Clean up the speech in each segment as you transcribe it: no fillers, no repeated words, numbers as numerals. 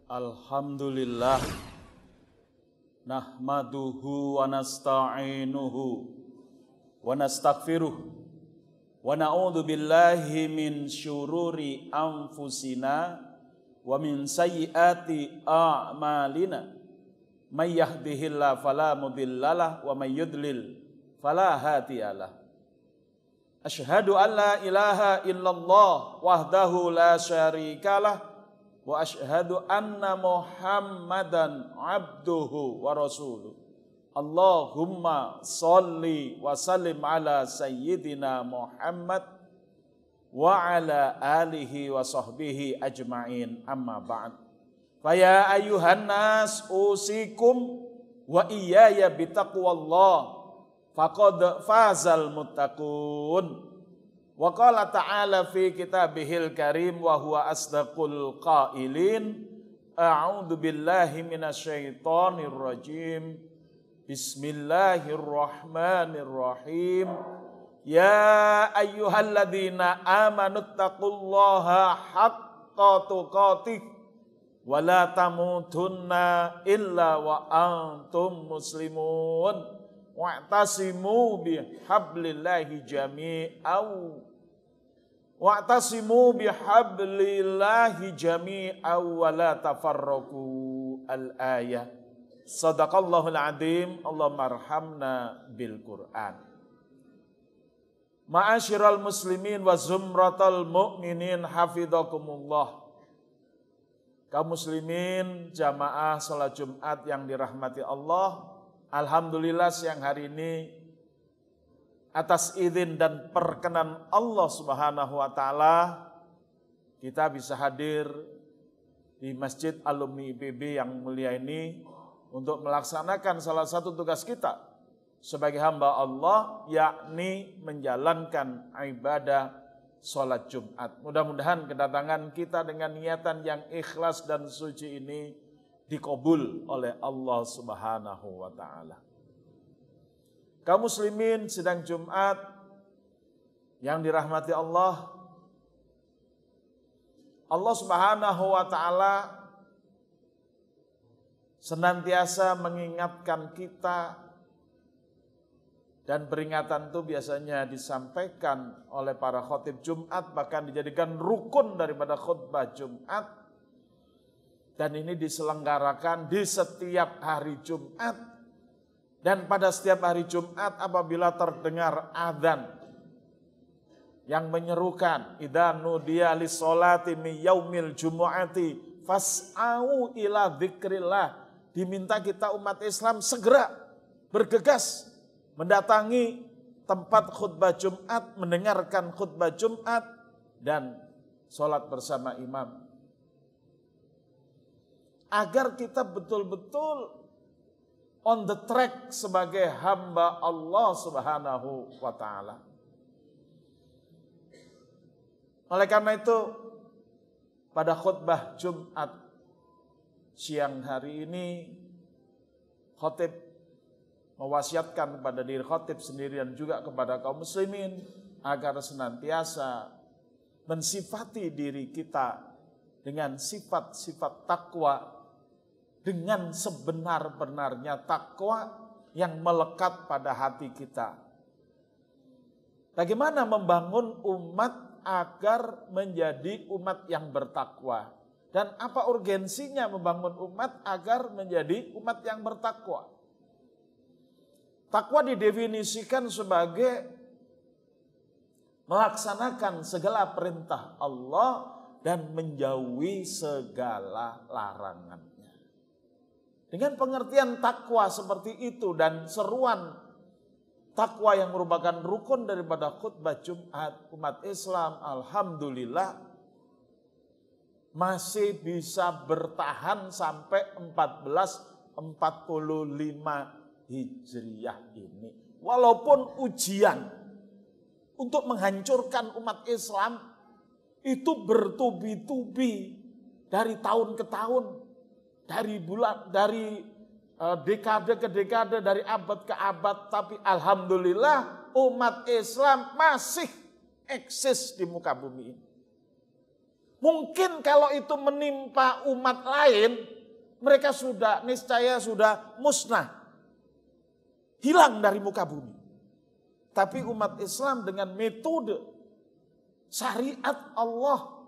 Alhamdulillah nahmaduhu wa nasta'inuhu wa nastaghfiruh wa na'udzu billahi min syururi anfusina wa min sayyiati a'malina may yahdihillahu fala mudhillalah wa may yudlil fala hadiyalah. Asyhadu an la ilaha illallah wahdahu la syarikalah wa asyhadu anna Muhammadan abduhu wa rasuluh. Allahumma sholli wa sallim ala sayyidina Muhammad wa ala alihi wa sahbihi ajma'in, amma ba'd. Faya ayyuhan nas usikum wa iyaya bitaqwallah faqad fazal muttaqun. Wa qala ta'ala fi kitabihil karim wa huwa asdaqul qailin. A'udzu billahi minasyaitonir rajim. Bismillahirrahmanirrahim. Ya ayyuhalladzina amanu taqullaha haqqa tuqatih wa la tamutunna illa wa antum muslimun. Wa'tasimu bihablillahi jami'aw wa la tafarraqu al-ayah. Sadaqallahul adzim. Allahumma arhamna bil Qur'an. Ma'asyiral muslimin wa zumratal mu'minin hafidhakumullah. Kaum muslimin jamaah salat Jumat yang dirahmati Allah, alhamdulillah siang hari ini atas izin dan perkenan Allah Subhanahu wa taala kita bisa hadir di Masjid Alumni IPB yang mulia ini untuk melaksanakan salah satu tugas kita sebagai hamba Allah, yakni menjalankan ibadah salat Jumat. Mudah-mudahan kedatangan kita dengan niatan yang ikhlas dan suci ini dikabul oleh Allah Subhanahu wa taala. Kaum muslimin sidang Jumat yang dirahmati Allah, Allah Subhanahu wa taala senantiasa mengingatkan kita, dan peringatan itu biasanya disampaikan oleh para khatib Jumat, bahkan dijadikan rukun daripada khutbah Jumat. Dan ini diselenggarakan di setiap hari Jumat. Dan pada setiap hari Jumat apabila terdengar adzan yang menyerukan, idza nudiya lis-sholati min yaumil jumu'ati fas'au ila dzikrillah, diminta kita umat Islam segera bergegas mendatangi tempat khutbah Jumat, mendengarkan khutbah Jumat dan sholat bersama imam. Agar kita betul-betul on the track sebagai hamba Allah Subhanahu wa taala. Oleh karena itu, pada khutbah Jumat siang hari ini, khatib mewasiatkan kepada diri khatib sendiri dan juga kepada kaum muslimin agar senantiasa mensifati diri kita dengan sifat-sifat takwa, dengan sebenar-benarnya takwa yang melekat pada hati kita. Bagaimana membangun umat agar menjadi umat yang bertakwa? Dan apa urgensinya membangun umat agar menjadi umat yang bertakwa? Takwa didefinisikan sebagai melaksanakan segala perintah Allah dan menjauhi segala larangannya. Dengan pengertian takwa seperti itu dan seruan takwa yang merupakan rukun daripada khutbah Jumat, umat Islam alhamdulillah masih bisa bertahan sampai 1445 Hijriyah ini. Walaupun ujian untuk menghancurkan umat Islam itu bertubi-tubi dari tahun ke tahun, dari dekade ke dekade, dari abad ke abad, tapi alhamdulillah umat Islam masih eksis di muka bumi ini. Mungkin kalau itu menimpa umat lain, mereka niscaya sudah musnah. Hilang dari muka bumi. Tapi umat Islam dengan metode syariat Allah,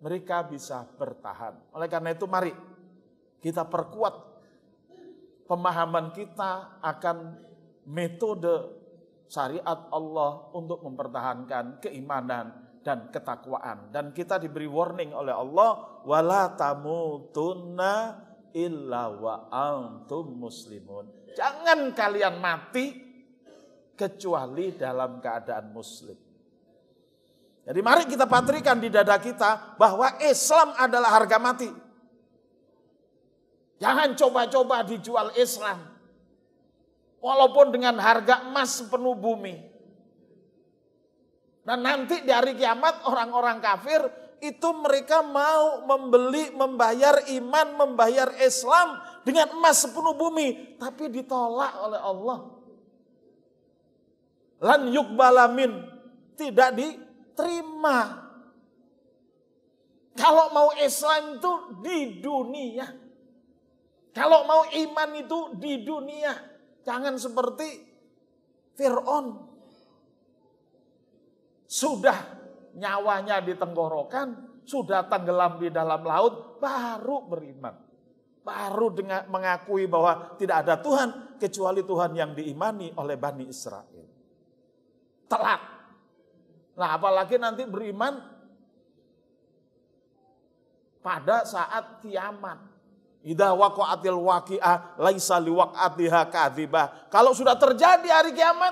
mereka bisa bertahan. Oleh karena itu mari kita perkuat pemahaman kita akan metode syariat Allah untuk mempertahankan keimanan dan ketakwaan. Dan kita diberi warning oleh Allah, wala tamutunna illa wa antum muslimun. Jangan kalian mati kecuali dalam keadaan muslim. Jadi mari kita patrikan di dada kita bahwa Islam adalah harga mati. Jangan coba-coba dijual Islam. Walaupun dengan harga emas sepenuh bumi. Dan nanti di hari kiamat orang-orang kafir itu mereka mau membayar iman, membayar Islam dengan emas sepenuh bumi. Tapi ditolak oleh Allah. Lan yuqbalamin, tidak diterima. Kalau mau Islam itu di dunia. Kalau mau iman itu di dunia. Jangan seperti Fir'aun. Sudah nyawanya di tenggorokan, sudah tenggelam di dalam laut, baru beriman. Baru mengakui bahwa tidak ada Tuhan kecuali Tuhan yang diimani oleh Bani Israel. Telat. Nah, apalagi nanti beriman pada saat kiamat. Idza waqa'atil waqi'ah laisa liwaq'atiha kadzibah. Kalau sudah terjadi hari kiamat,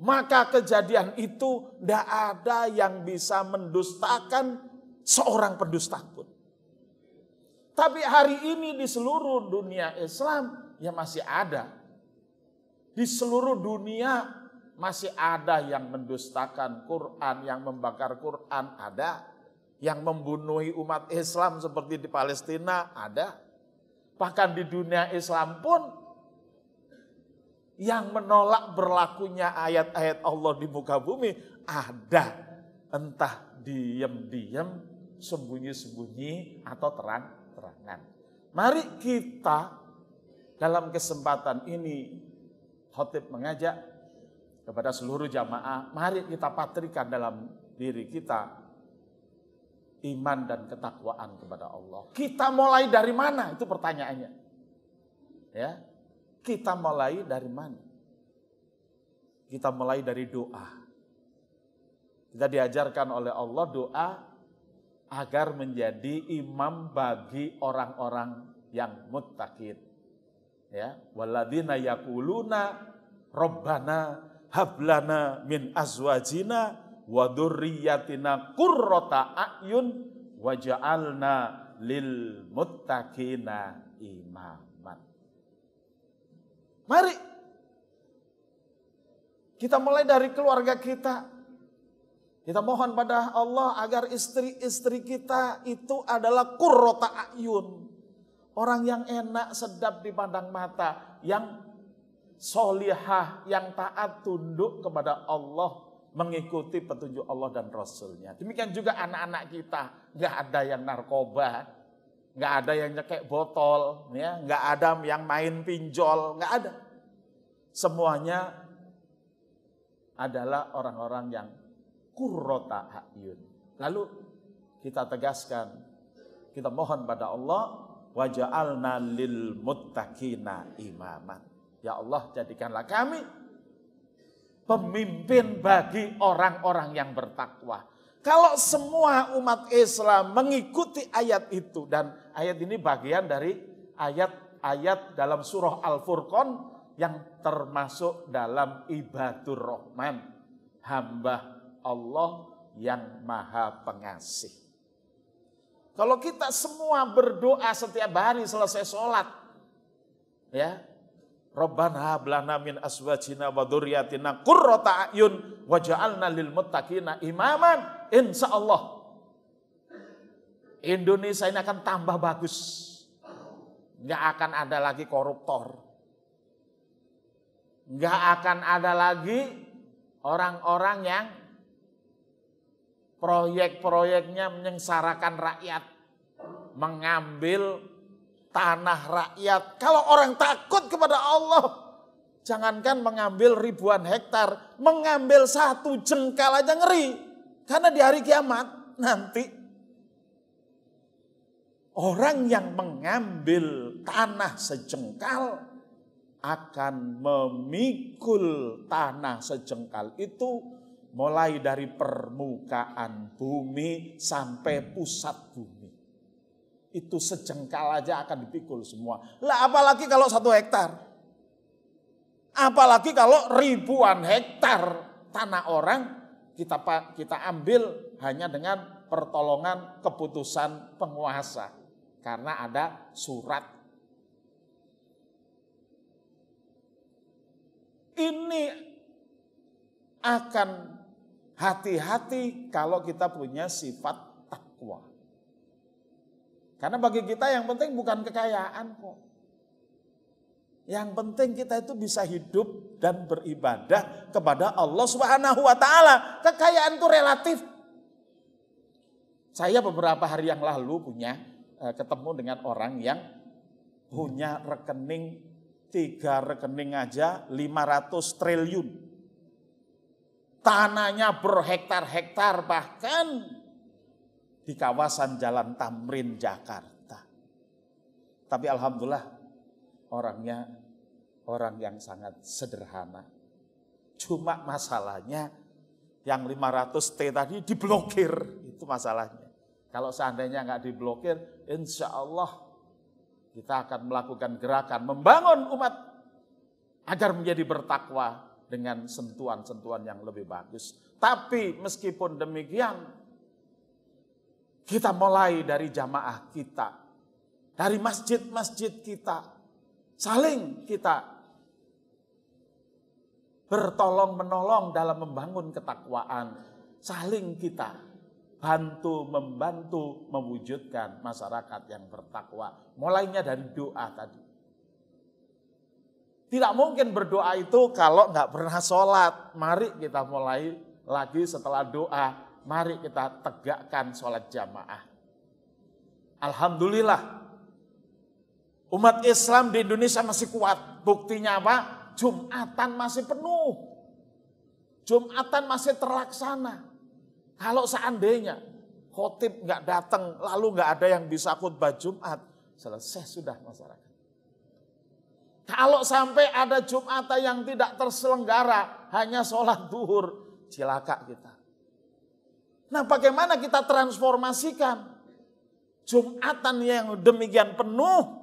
maka kejadian itu tidak ada yang bisa mendustakan seorang pendusta pun. Tapi hari ini di seluruh dunia Islam ya masih ada. Di seluruh dunia masih ada yang mendustakan Quran, yang membakar Quran ada. Yang membunuhi umat Islam seperti di Palestina ada. Bahkan di dunia Islam pun yang menolak berlakunya ayat-ayat Allah di muka bumi ada. Entah diam-diam, sembunyi-sembunyi atau terang-terangan. Mari kita dalam kesempatan ini khotib mengajak kepada seluruh jamaah, mari kita patrikan dalam diri kita iman dan ketakwaan kepada Allah. Kita mulai dari mana? Itu pertanyaannya. Ya. Kita mulai dari mana? Kita mulai dari doa. Kita diajarkan oleh Allah doa agar menjadi imam bagi orang-orang yang muttaqin. Ya, walladzina yaquluna rabbana hablana min azwajina wa dzurriyyatina qurrata a'yun waj'alna lil muttaqina imaman. Mari kita mulai dari keluarga kita. Kita mohon pada Allah agar istri-istri kita itu adalah qurrata a'yun. Orang yang enak, sedap dipandang mata, yang solihah, yang taat tunduk kepada Allah, mengikuti petunjuk Allah dan Rasulnya. Demikian juga anak-anak kita. Gak ada yang narkoba. Gak ada yang nyekek botol. Ya, gak ada yang main pinjol. Gak ada. Semuanya adalah orang-orang yang qurrata a'yun. Lalu kita tegaskan. Kita mohon pada Allah. Waja'alna lil muttaqina imaman. Ya Allah, jadikanlah kami pemimpin bagi orang-orang yang bertakwa. Kalau semua umat Islam mengikuti ayat itu, dan ayat ini bagian dari ayat-ayat dalam surah Al-Furqan yang termasuk dalam ibadur rahman, hamba Allah yang maha pengasih. Kalau kita semua berdoa setiap hari selesai sholat, ya, Rabbana hablana min azwajina wa dzurriyyatina qurrata a'yun waj'alna lil muttaqina imaman. Insyaallah Indonesia ini akan tambah bagus. Enggak akan ada lagi koruptor. Enggak akan ada lagi orang-orang yang proyek-proyeknya menyengsarakan rakyat, mengambil tanah rakyat. Kalau orang takut kepada Allah, jangankan mengambil ribuan hektar, mengambil 1 jengkal aja ngeri. Karena di hari kiamat nanti orang yang mengambil tanah sejengkal akan memikul tanah sejengkal itu mulai dari permukaan bumi sampai pusat bumi. Itu sejengkal aja akan dipikul semua. Lah apalagi kalau 1 hektar. Apalagi kalau ribuan hektar tanah orang kita ambil hanya dengan pertolongan keputusan penguasa. Karena ada surat. Ini akan hati-hati kalau kita punya sifat takwa. Karena bagi kita yang penting bukan kekayaan kok. Yang penting kita itu bisa hidup dan beribadah kepada Allah Subhanahu wa taala. Kekayaan itu relatif. Saya beberapa hari yang lalu ketemu dengan orang yang punya rekening 3 rekening aja 500 triliun. Tanahnya berhektar-hektar bahkan di kawasan Jalan Tamrin Jakarta. Tapi alhamdulillah orangnya orang yang sangat sederhana. Cuma masalahnya yang 500 T tadi diblokir, itu masalahnya. Kalau seandainya nggak diblokir, insya Allah kita akan melakukan gerakan membangun umat agar menjadi bertakwa dengan sentuhan-sentuhan yang lebih bagus. Tapi meskipun demikian, kita mulai dari jamaah kita, dari masjid-masjid kita, saling kita bertolong-menolong dalam membangun ketakwaan, saling kita membantu mewujudkan masyarakat yang bertakwa. Mulainya dari doa tadi. Tidak mungkin berdoa itu kalau nggak pernah sholat. Mari kita mulai lagi setelah doa. Mari kita tegakkan sholat jamaah. Alhamdulillah. Umat Islam di Indonesia masih kuat. Buktinya apa? Jumatan masih penuh. Jumatan masih terlaksana. Kalau seandainya khotib nggak datang, lalu nggak ada yang bisa khutbah Jumat, selesai sudah masyarakat. Kalau sampai ada Jumatan yang tidak terselenggara, hanya sholat duhur, cilaka kita. Nah, bagaimana kita transformasikan Jumatan yang demikian penuh,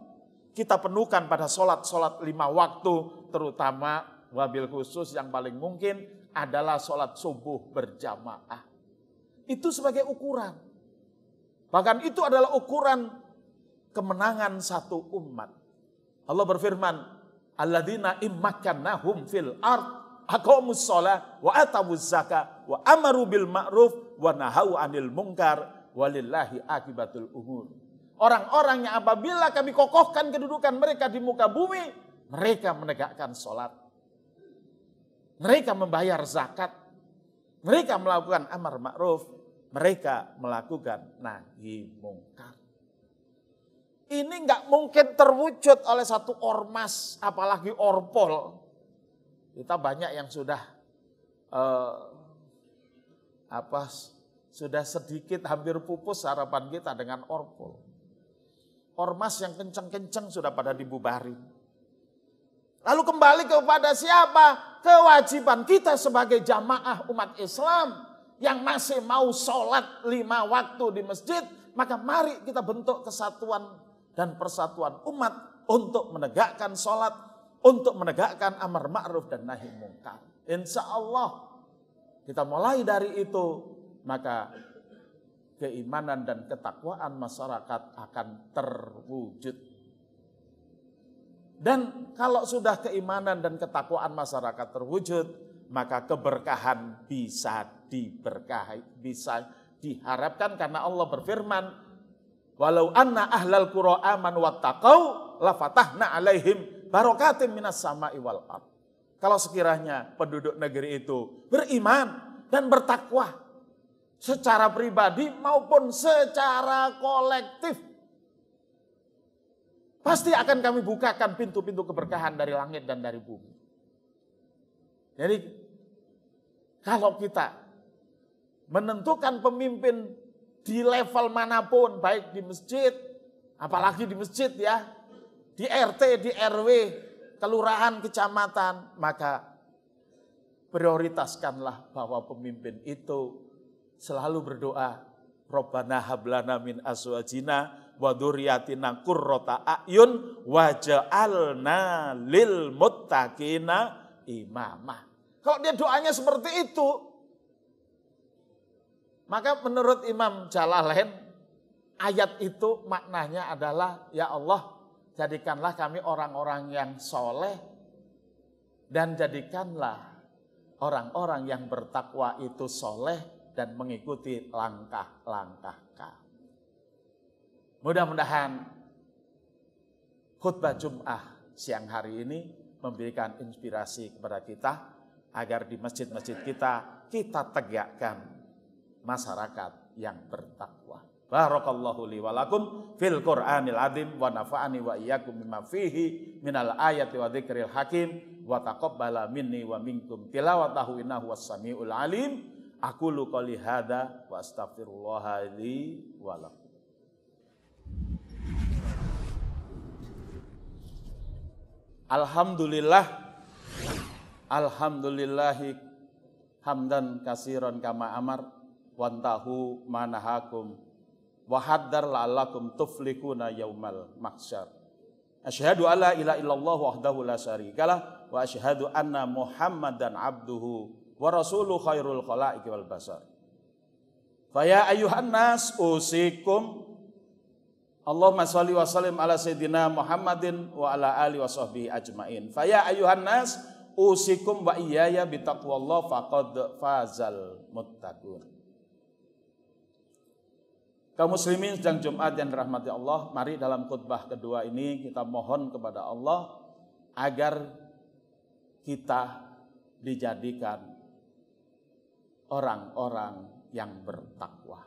kita penuhkan pada sholat-sholat 5 waktu, terutama wabil khusus yang paling mungkin adalah sholat subuh berjamaah. Itu sebagai ukuran. Bahkan itu adalah ukuran kemenangan satu umat. Allah berfirman, alladzina immakannahum fil ard aqamus shalah wa atawuz zakah wa amaru bil ma'ruf wa nahau 'anil munkar walillahi akibatul umur. Orang-orang yang apabila kami kokohkan kedudukan mereka di muka bumi, mereka menegakkan salat. Mereka membayar zakat. Mereka melakukan amar ma'ruf, mereka melakukan nahi mungkar. Ini nggak mungkin terwujud oleh satu ormas, apalagi orpol. Kita banyak yang sudah sudah sedikit hampir pupus harapan kita dengan orpol. Ormas yang kenceng-kenceng sudah pada dibubarin. Lalu kembali kepada siapa? Kewajiban kita sebagai jamaah umat Islam yang masih mau sholat 5 waktu di masjid, maka mari kita bentuk kesatuan dan persatuan umat untuk menegakkan sholat, untuk menegakkan amar ma'ruf dan nahi mungkar. Insya Allah kita mulai dari itu, maka keimanan dan ketakwaan masyarakat akan terwujud. Dan kalau sudah keimanan dan ketakwaan masyarakat terwujud, maka keberkahan bisa diharapkan karena Allah berfirman, walau anna ahlal qura amanu wattaqau la fatahna alaihim barakatim minas sama'i wal ardh. kalau sekiranya penduduk negeri itu beriman dan bertakwa secara pribadi maupun secara kolektif, pasti akan kami bukakan pintu-pintu keberkahan dari langit dan dari bumi. Jadi kalau kita menentukan pemimpin di level manapun, baik di masjid, apalagi di masjid ya, di RT, di RW, kelurahan, kecamatan, maka prioritaskanlah bahwa pemimpin itu selalu berdoa, Rabbana hablana min azwajina wa dzurriyyatina qurrata a'yun waj'alna lil muttaqina imamah. Kalau dia doanya seperti itu, maka menurut Imam Jalalain, ayat itu maknanya adalah, ya Allah, jadikanlah kami orang-orang yang soleh dan jadikanlah orang-orang yang bertakwa itu soleh dan mengikuti langkah-langkah kami. Mudah-mudahan khutbah Jum'ah siang hari ini memberikan inspirasi kepada kita agar di masjid-masjid kita tegakkan masyarakat yang bertakwa. Barakallahu li wa lakum fil Qur'anil azim wa nafa'ani wa iyyakum bima fihi minal ayati wa dzikril hakim wa taqabbala minni wa minkum tilawatahu innahu was-sami'ul alim. Aqulu qouli hadza wa astaghfirullah li wa lakum. Alhamdulillahi hamdan kasiran kama amar wantahu manahakum wa haddar la'allakum tuflikuna yaumal mahsyar. Asyhadu alla ilaha illallah wahdahu la syarikalah wa asyhadu anna Muhammadan abduhu wa rasuluhu khairul khalaiqi wal basar. Fa ya ayyuhan nas usikum Allahumma shalli wa sallim ala sayyidina Muhammadin wa ala alihi wa sahbihi ajmain. Fa ya ayyuhan nas usikum wa iyaya bitaqwallah faqad fazal muttaqun. Kaum muslimin sedang Jumat yang dirahmati Allah, mari dalam khutbah kedua ini kita mohon kepada Allah agar kita dijadikan orang-orang yang bertakwa.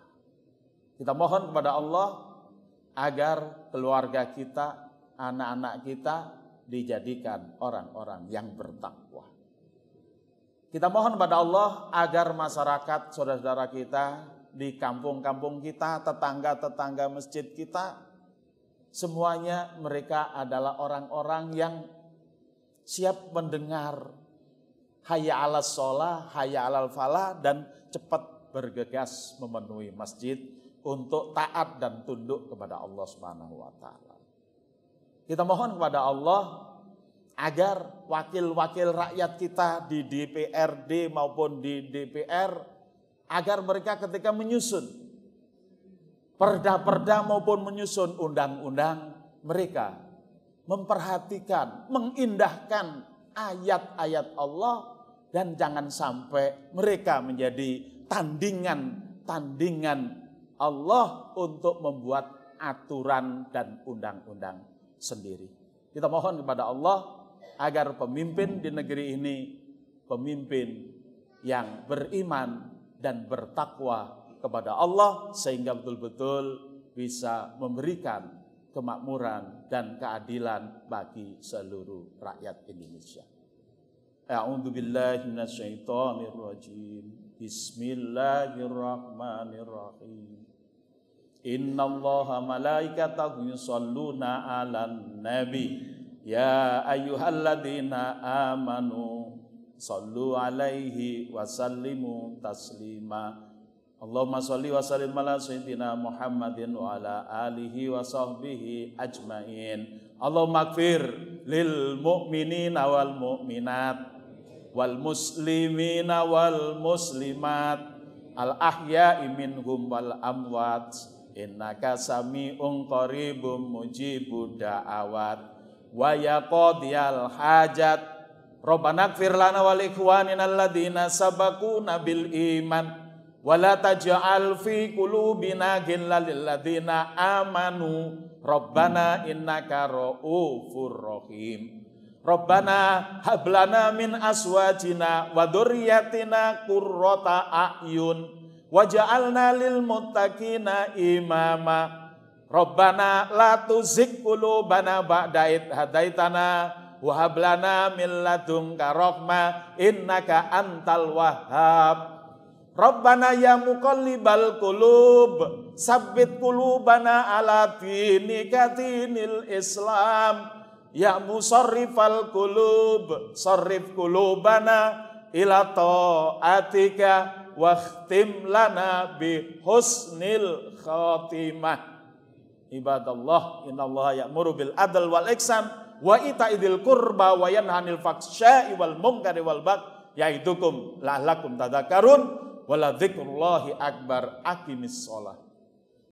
Kita mohon kepada Allah agar keluarga kita, anak-anak kita dijadikan orang-orang yang bertakwa. Kita mohon kepada Allah agar masyarakat, saudara-saudara kita di kampung-kampung kita, tetangga-tetangga masjid kita, semuanya mereka adalah orang-orang yang siap mendengar hayya 'alas shalah, hayya 'alal falah, dan cepat bergegas memenuhi masjid untuk taat dan tunduk kepada Allah Subhanahu wa taala. Kita mohon kepada Allah agar wakil-wakil rakyat kita di DPRD maupun di DPR, agar mereka ketika menyusun perda-perda maupun menyusun undang-undang, mereka memperhatikan, mengindahkan ayat-ayat Allah, dan jangan sampai mereka menjadi tandingan Allah untuk membuat aturan dan undang-undang sendiri. Kita mohon kepada Allah agar pemimpin di negeri ini pemimpin yang beriman dan bertakwa kepada Allah, sehingga betul-betul bisa memberikan kemakmuran dan keadilan bagi seluruh rakyat Indonesia. A'udzu billahi minasyaitonir rajim. Bismillahirrahmanirrahim. Innallaha malaikatahu yusholluna 'alan nabi ya ayyuhalladzina amanu shallu 'alaihi wa sallimu taslima. Allahumma shalli wa sallim ala sayyidina Muhammadin wa ala alihi wa sahbihi ajmain. Allahumma ighfir lil mu'minina wal mu'minat wal muslimina wal muslimat al ahya'i minhum wal amwat innaka sami'un qaribum mujibud da'awat wa ya qadiyal hajat Rabbana ighfir lana wa li ikhwanina alladziina sabaquna bil iman wa la taj'al fi qulubina ghillan lil ladziina amanu Rabbana innaka ra'ufur rahim. Rabbana hablana min aswajina wa dzurriyyatina qurrata a'yun waj'alna lil muttaqina imama. Rabbana la tuzigh qulubana ba'da idh hadaitana wa hab lana min ladunka rahmah innaka antal wahhab. Rabbana ya muqallibal qulub sabbit qulubana ala dinika dinil Islam. Ya musarrifal qulub sarrif qulubana ila ta'atika wakhtim lana bi husnil khatimah. Ibadallah, innallaha ya'muru bil adl wal ihsan wa ita'idil qurba wa yanha 'anil fahsya'i wal munkari wal baghi ya'idukum la'allakum tadhakkarun wa la dzikrullahi akbar. Aqimis shalah.